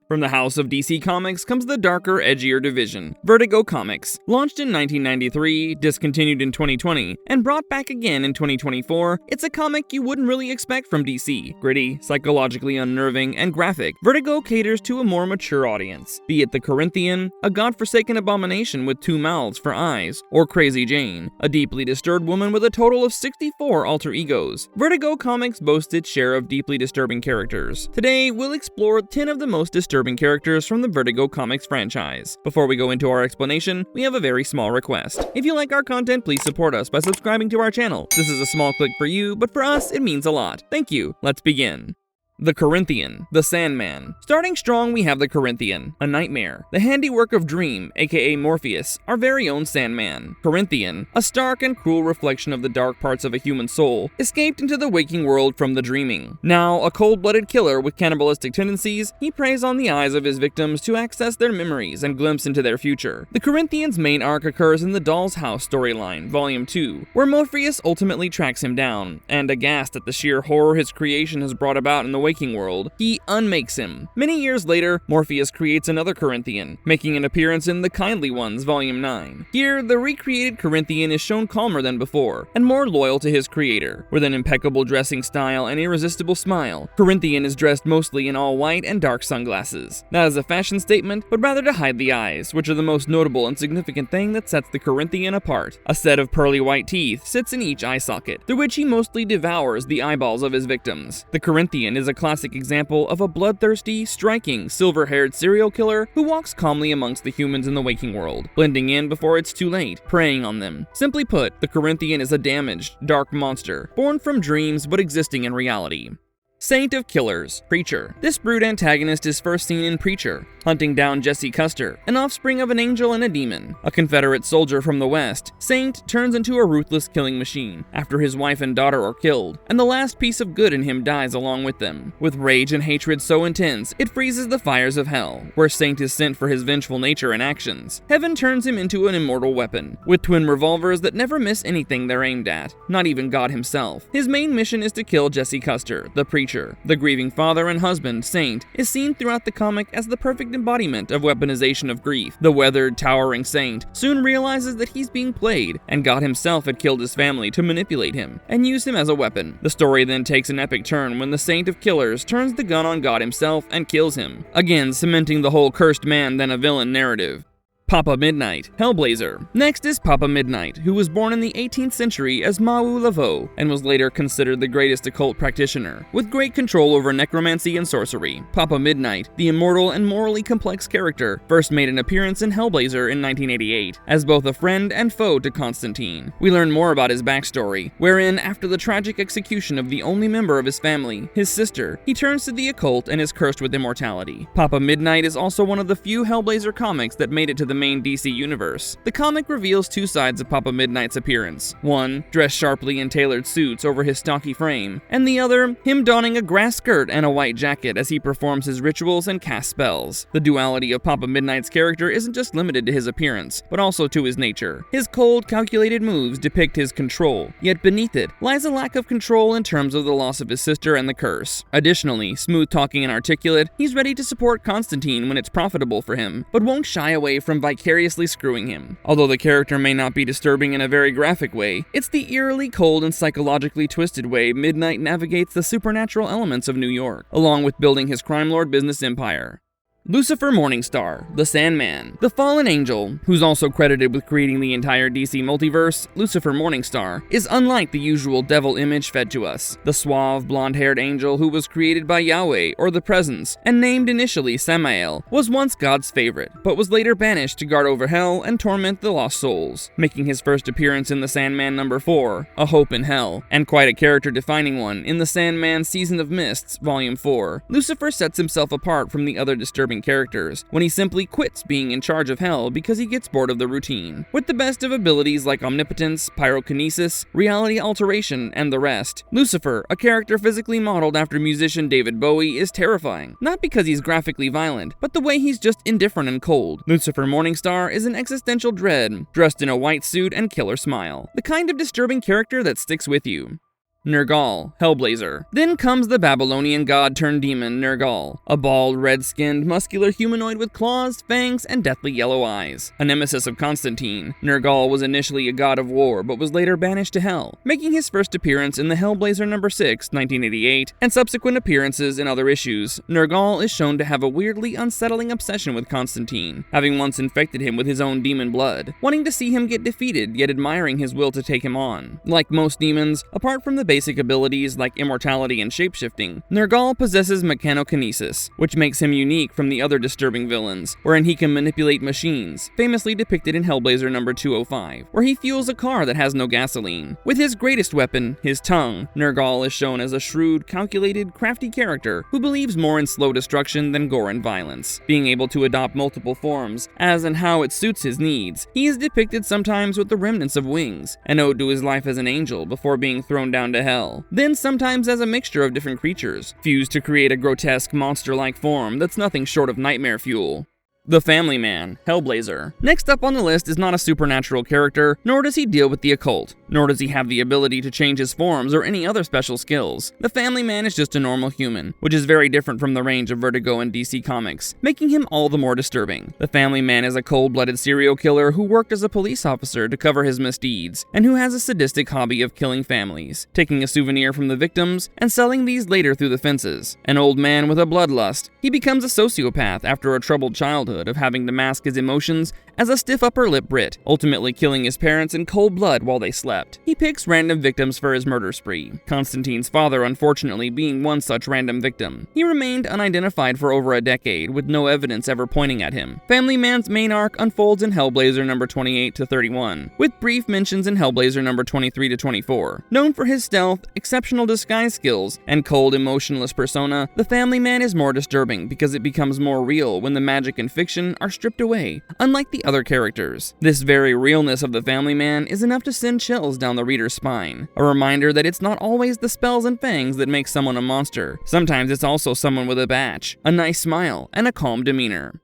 From the house of DC Comics comes the darker, edgier division, Vertigo Comics. Launched in 1993, discontinued in 2020, and brought back again in 2024, it's a comic you wouldn't really expect from DC. Gritty, psychologically unnerving, and graphic, Vertigo caters to a more mature audience. Be it the Corinthian, a godforsaken abomination with 2 mouths for eyes, or Crazy Jane, a deeply disturbed woman with a total of 64 alter egos. Vertigo Comics boasts its share of deeply disturbing characters. Today, we'll explore 10 of the most disturbing characters from the Vertigo Comics franchise. Before we go into our explanation, we have a very small request. If you like our content, please support us by subscribing to our channel. This is a small click for you, but for us, it means a lot. Thank you. Let's begin. The Corinthian, the Sandman. Starting strong, we have the Corinthian, a nightmare, the handiwork of Dream, aka Morpheus, our very own Sandman. Corinthian, a stark and cruel reflection of the dark parts of a human soul, escaped into the waking world from the dreaming. Now, a cold-blooded killer with cannibalistic tendencies, he preys on the eyes of his victims to access their memories and glimpse into their future. The Corinthian's main arc occurs in the Doll's House storyline, Volume 2, where Morpheus ultimately tracks him down, and aghast at the sheer horror his creation has brought about in the waking world, he unmakes him. Many years later, Morpheus creates another Corinthian, making an appearance in The Kindly Ones, Volume 9. Here, the recreated Corinthian is shown calmer than before, and more loyal to his creator. With an impeccable dressing style and irresistible smile, Corinthian is dressed mostly in all white and dark sunglasses. Not as a fashion statement, but rather to hide the eyes, which are the most notable and significant thing that sets the Corinthian apart. A set of pearly white teeth sits in each eye socket, through which he mostly devours the eyeballs of his victims. The Corinthian is a classic example of a bloodthirsty, striking, silver-haired serial killer who walks calmly amongst the humans in the waking world, blending in before it's too late, preying on them. Simply put, the Corinthian is a damaged, dark monster, born from dreams but existing in reality. Saint of Killers, Preacher. This brute antagonist is first seen in Preacher, hunting down Jesse Custer, an offspring of an angel and a demon. A Confederate soldier from the West, Saint turns into a ruthless killing machine after his wife and daughter are killed, and the last piece of good in him dies along with them. With rage and hatred so intense, it freezes the fires of hell, where Saint is sent for his vengeful nature and actions. Heaven turns him into an immortal weapon, with twin revolvers that never miss anything they're aimed at, not even God himself. His main mission is to kill Jesse Custer, the Preacher. The grieving father and husband, Saint, is seen throughout the comic as the perfect embodiment of weaponization of grief. The weathered, towering Saint soon realizes that he's being played, and God himself had killed his family to manipulate him and use him as a weapon. The story then takes an epic turn when the Saint of Killers turns the gun on God himself and kills him, again cementing the whole cursed man then a villain narrative. Papa Midnight, Hellblazer. Next is Papa Midnight, who was born in the 18th century as Maou Laveau and was later considered the greatest occult practitioner, with great control over necromancy and sorcery. Papa Midnight, the immortal and morally complex character, first made an appearance in Hellblazer in 1988, as both a friend and foe to Constantine. We learn more about his backstory, wherein, after the tragic execution of the only member of his family, his sister, he turns to the occult and is cursed with immortality. Papa Midnight is also one of the few Hellblazer comics that made it to the main DC universe. The comic reveals 2 sides of Papa Midnight's appearance. One, dressed sharply in tailored suits over his stocky frame, and the other, him donning a grass skirt and a white jacket as he performs his rituals and casts spells. The duality of Papa Midnight's character isn't just limited to his appearance, but also to his nature. His cold, calculated moves depict his control, yet beneath it lies a lack of control in terms of the loss of his sister and the curse. Additionally, smooth-talking and articulate, he's ready to support Constantine when it's profitable for him, but won't shy away from vicariously screwing him. Although the character may not be disturbing in a very graphic way, it's the eerily cold and psychologically twisted way Midnight navigates the supernatural elements of New York, along with building his crime lord business empire. Lucifer Morningstar, the Sandman. The fallen angel, who's also credited with creating the entire DC multiverse, Lucifer Morningstar, is unlike the usual devil image fed to us. The suave, blonde-haired angel who was created by Yahweh, or the Presence, and named initially Samael, was once God's favorite, but was later banished to guard over hell and torment the lost souls, making his first appearance in The Sandman number 4, A Hope in Hell, and quite a character-defining one in The Sandman Season of Mists, Volume 4. Lucifer sets himself apart from the other disturbing characters when he simply quits being in charge of hell because he gets bored of the routine. With the best of abilities like omnipotence, pyrokinesis, reality alteration, and the rest, Lucifer, a character physically modeled after musician David Bowie, is terrifying. Not because he's graphically violent, but the way he's just indifferent and cold. Lucifer Morningstar is an existential dread, dressed in a white suit and killer smile. The kind of disturbing character that sticks with you. Nergal, Hellblazer. Then comes the Babylonian god turned demon Nergal, a bald, red-skinned, muscular humanoid with claws, fangs, and deathly yellow eyes. A nemesis of Constantine, Nergal was initially a god of war but was later banished to Hell, making his first appearance in the Hellblazer number 6, 1988, and subsequent appearances in other issues. Nergal is shown to have a weirdly unsettling obsession with Constantine, having once infected him with his own demon blood, wanting to see him get defeated yet admiring his will to take him on. Like most demons, apart from the basic abilities like immortality and shapeshifting, Nergal possesses mechanokinesis, which makes him unique from the other disturbing villains, wherein he can manipulate machines, famously depicted in Hellblazer number 205, where he fuels a car that has no gasoline. With his greatest weapon, his tongue, Nergal is shown as a shrewd, calculated, crafty character who believes more in slow destruction than gore and violence. Being able to adopt multiple forms, as and how it suits his needs, he is depicted sometimes with the remnants of wings, an ode to his life as an angel before being thrown down to hell, then sometimes as a mixture of different creatures, fused to create a grotesque monster-like form that's nothing short of nightmare fuel. The Family Man, Hellblazer. Next up on the list is not a supernatural character, nor does he deal with the occult, nor does he have the ability to change his forms or any other special skills. The Family Man is just a normal human, which is very different from the range of Vertigo and DC Comics, making him all the more disturbing. The Family Man is a cold-blooded serial killer who worked as a police officer to cover his misdeeds, and who has a sadistic hobby of killing families, taking a souvenir from the victims and selling these later through the fences. An old man with a bloodlust, he becomes a sociopath after a troubled childhood of having to mask his emotions as a stiff upper lip Brit, ultimately killing his parents in cold blood while they slept. He picks random victims for his murder spree, Constantine's father unfortunately being one such random victim. He remained unidentified for over a decade, with no evidence ever pointing at him. Family Man's main arc unfolds in Hellblazer number 28 to 31, with brief mentions in Hellblazer number 23 to 24. Known for his stealth, exceptional disguise skills, and cold, emotionless persona, the Family Man is more disturbing because it becomes more real when the magic and fiction are stripped away, unlike the other characters. This very realness of the Family Man is enough to send chills down the reader's spine, a reminder that it's not always the spells and fangs that make someone a monster. Sometimes it's also someone with a batch, a nice smile, and a calm demeanor.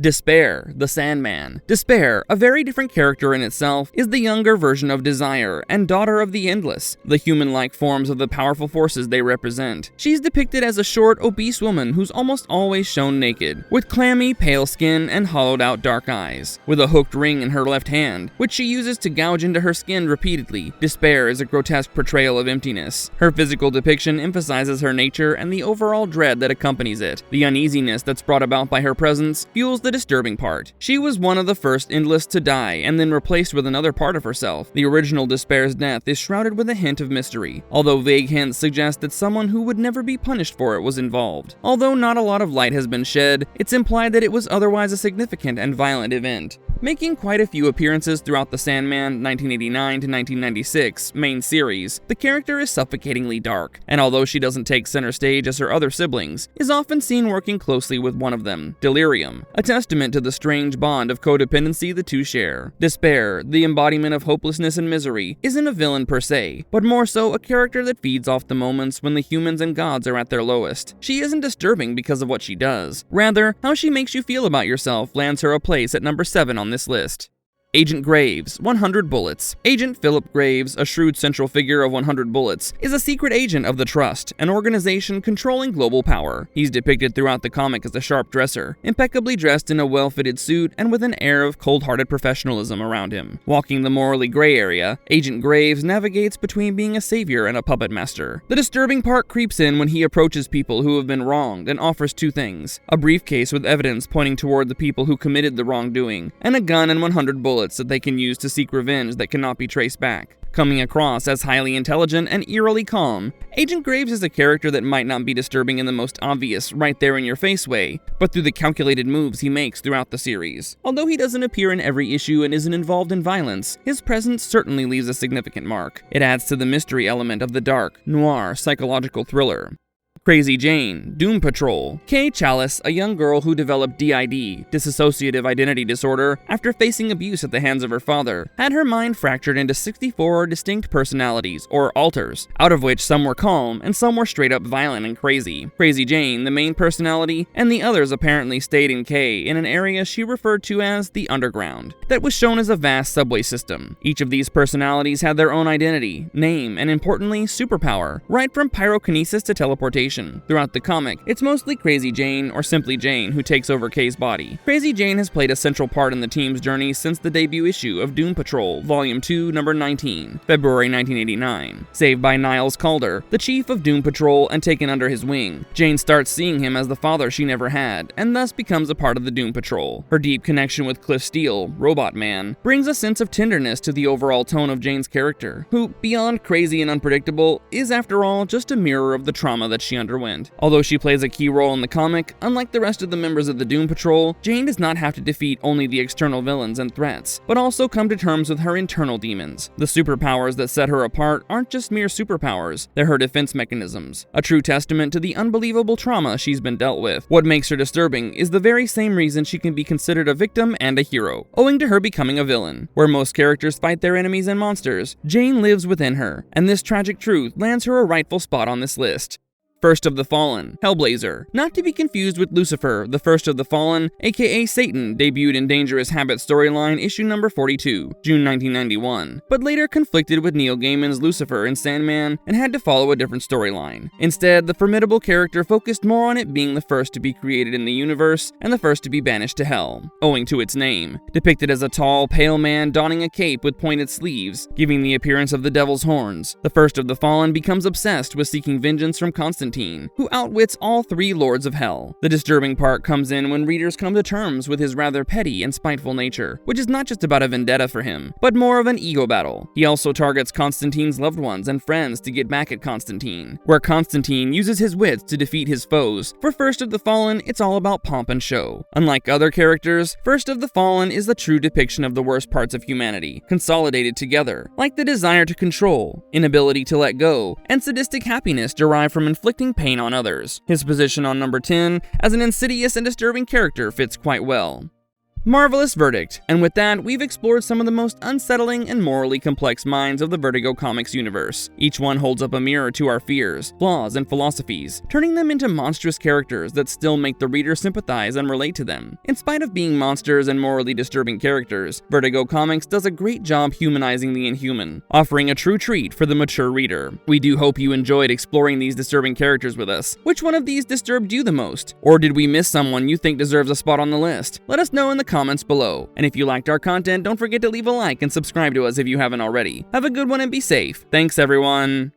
Despair, the Sandman. Despair, a very different character in itself, is the younger version of Desire and daughter of the Endless, the human-like forms of the powerful forces they represent. She's depicted as a short, obese woman who's almost always shown naked, with clammy, pale skin and hollowed-out dark eyes. With a hooked ring in her left hand, which she uses to gouge into her skin repeatedly, Despair is a grotesque portrayal of emptiness. Her physical depiction emphasizes her nature and the overall dread that accompanies it. The uneasiness that's brought about by her presence fuels the disturbing part. She was one of the first Endless to die and then replaced with another part of herself. The original Despair's death is shrouded with a hint of mystery, although vague hints suggest that someone who would never be punished for it was involved. Although not a lot of light has been shed, it's implied that it was otherwise a significant and violent event. Making quite a few appearances throughout the Sandman 1989 to 1996 main series, the character is suffocatingly dark, and although she doesn't take center stage as her other siblings, is often seen working closely with one of them, Delirium, a testament to the strange bond of codependency the two share. Despair, the embodiment of hopelessness and misery, isn't a villain per se, but more so a character that feeds off the moments when the humans and gods are at their lowest. She isn't disturbing because of what she does. Rather, how she makes you feel about yourself lands her a place at number 7 on this list. Agent Graves, 100 Bullets. Agent Philip Graves, a shrewd central figure of 100 Bullets, is a secret agent of the Trust, an organization controlling global power. He's depicted throughout the comic as a sharp dresser, impeccably dressed in a well-fitted suit and with an air of cold-hearted professionalism around him. Walking the morally gray area, Agent Graves navigates between being a savior and a puppet master. The disturbing part creeps in when he approaches people who have been wronged and offers two things: a briefcase with evidence pointing toward the people who committed the wrongdoing, and a gun and 100 bullets that they can use to seek revenge that cannot be traced back. Coming across as highly intelligent and eerily calm, Agent Graves is a character that might not be disturbing in the most obvious, right-there-in-your-face way, but through the calculated moves he makes throughout the series. Although he doesn't appear in every issue and isn't involved in violence, his presence certainly leaves a significant mark. It adds to the mystery element of the dark, noir, psychological thriller. Crazy Jane, Doom Patrol. Kay Chalice, a young girl who developed DID, dissociative identity disorder, after facing abuse at the hands of her father, had her mind fractured into 64 distinct personalities, or alters, out of which some were calm and some were straight up violent and crazy. Crazy Jane, the main personality, and the others apparently stayed in Kay in an area she referred to as the Underground, that was shown as a vast subway system. Each of these personalities had their own identity, name, and importantly, superpower, right from pyrokinesis to teleportation. Throughout the comic, it's mostly Crazy Jane, or simply Jane, who takes over Kay's body. Crazy Jane has played a central part in the team's journey since the debut issue of Doom Patrol, Volume 2, Number 19, February 1989. Saved by Niles Calder, the chief of Doom Patrol, and taken under his wing, Jane starts seeing him as the father she never had, and thus becomes a part of the Doom Patrol. Her deep connection with Cliff Steele, Robot Man, brings a sense of tenderness to the overall tone of Jane's character, who, beyond crazy and unpredictable, is after all just a mirror of the trauma that she underwent. Although she plays a key role in the comic, unlike the rest of the members of the Doom Patrol, Jane does not have to defeat only the external villains and threats, but also come to terms with her internal demons. The superpowers that set her apart aren't just mere superpowers, they're her defense mechanisms, a true testament to the unbelievable trauma she's been dealt with. What makes her disturbing is the very same reason she can be considered a victim and a hero, owing to her becoming a villain. Where most characters fight their enemies and monsters, Jane lives within her, and this tragic truth lands her a rightful spot on this list. First of the Fallen, Hellblazer. Not to be confused with Lucifer, the First of the Fallen, aka Satan, debuted in Dangerous Habits storyline issue number 42, June 1991, but later conflicted with Neil Gaiman's Lucifer and Sandman and had to follow a different storyline. Instead, the formidable character focused more on it being the first to be created in the universe and the first to be banished to hell, owing to its name. Depicted as a tall, pale man donning a cape with pointed sleeves, giving the appearance of the devil's horns, the First of the Fallen becomes obsessed with seeking vengeance from Constantine, who outwits all three lords of hell. The disturbing part comes in when readers come to terms with his rather petty and spiteful nature, which is not just about a vendetta for him, but more of an ego battle. He also targets Constantine's loved ones and friends to get back at Constantine, where Constantine uses his wits to defeat his foes. For First of the Fallen, it's all about pomp and show. Unlike other characters, First of the Fallen is the true depiction of the worst parts of humanity, consolidated together, like the desire to control, inability to let go, and sadistic happiness derived from inflicting pain on others. His position on number 10 as an insidious and disturbing character fits quite well. Marvelous Verdict. And with that, we've explored some of the most unsettling and morally complex minds of the Vertigo Comics universe. Each one holds up a mirror to our fears, flaws, and philosophies, turning them into monstrous characters that still make the reader sympathize and relate to them. In spite of being monsters and morally disturbing characters, Vertigo Comics does a great job humanizing the inhuman, offering a true treat for the mature reader. We do hope you enjoyed exploring these disturbing characters with us. Which one of these disturbed you the most? Or did we miss someone you think deserves a spot on the list? Let us know in the comments below. And if you liked our content, don't forget to leave a like and subscribe to us if you haven't already. Have a good one and be safe. Thanks, everyone.